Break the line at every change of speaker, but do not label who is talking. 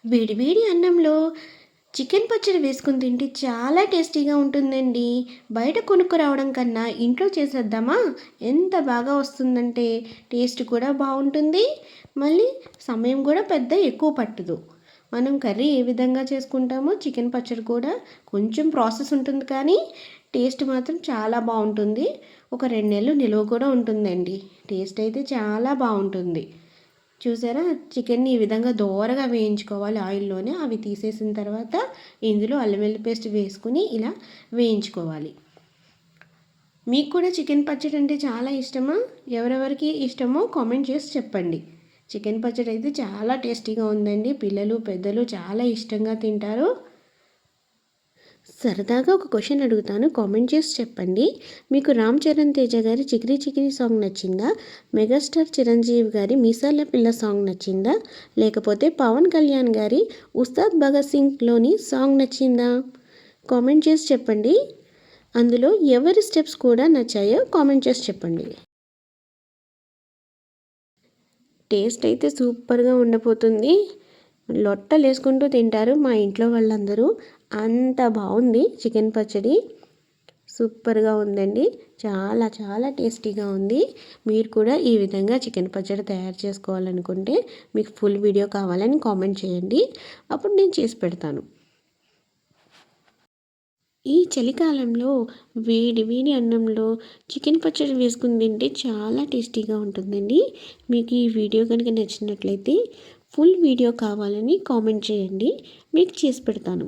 వేడి వేడి అన్నంలో చికెన్ పచ్చడి వేసుకొని తింటే చాలా టేస్టీగా ఉంటుందండి. బయట కొనుక్కు రావడం కన్నా ఇంట్లో చేసేద్దామా? ఎంత బాగా వస్తుందంటే టేస్ట్ కూడా బావుంటుంది. మళ్ళీ సమయం కూడా పెద్ద ఎక్కువ పట్టదు. మనం కర్రీ ఏ విధంగా చేసుకుంటామో చికెన్ పచ్చడి కూడా కొంచెం ప్రాసెస్ ఉంటుంది కానీ టేస్ట్ మాత్రం చాలా బావుంటుంది. ఒక 2 నెలలు నిలువ కూడా ఉంటుందండి. టేస్ట్ అయితే చాలా బావుంటుంది. చూసారా? చికెన్‌ని ఈ విధంగా దోరగా వేయించుకోవాలి ఆయిల్‌లోనే. అవి తీసేసిన తర్వాత ఇందులో అల్లం వెల్లుల్లి పేస్ట్ వేసుకొని ఇలా వేయించుకోవాలి. మీకు కూడా చికెన్ పచ్చడి అంటే చాలా ఇష్టమా? ఎవరెవరికి ఇష్టమో కామెంట్ చేసి చెప్పండి. చికెన్ పచ్చడి అయితే చాలా టేస్టీగా ఉందండి. పిల్లలు, పెద్దలు చాలా ఇష్టంగా తింటారు. సరదాగా ఒక క్వశ్చన్ అడుగుతాను, కామెంట్ చేసి చెప్పండి. మీకు రామ్ చరణ్ తేజ గారి 'చికిరి చికిరి' సాంగ్ నచ్చిందా? మెగాస్టార్ చిరంజీవి గారి 'మీసాల పిల్ల' సాంగ్ నచ్చిందా? లేకపోతే పవన్ కళ్యాణ్ గారి 'ఉస్తాద్ భగత్ సింగ్'లోని సాంగ్ నచ్చిందా? కామెంట్ చేసి చెప్పండి. అందులో ఎవరి స్టెప్స్ కూడా నచ్చాయో కామెంట్ చేసి చెప్పండి. టేస్ట్ అయితే సూపర్గా ఉండబోతుంది. లొట్టలేసుకుంటూ తింటారు మా ఇంట్లో వాళ్ళందరూ. అంత బాగుంది చికెన్ పచ్చడి. సూపర్గా ఉందండి. చాలా చాలా టేస్టీగా ఉంది. మీరు కూడా ఈ విధంగా చికెన్ పచ్చడి తయారు చేసుకోవాలనుకుంటే మీకు ఫుల్ వీడియో కావాలని కామెంట్ చేయండి. అప్పుడు నేను చేసి పెడతాను. ఈ చలికాలంలో వేడి వేడి అన్నంలో చికెన్ పచ్చడి వేసుకుని తింటే చాలా టేస్టీగా ఉంటుందండి. మీకు ఈ వీడియో కనుక నచ్చినట్లయితే ఫుల్ వీడియో కావాలని కామెంట్ చేయండి. మీకు చేసి పెడతాను.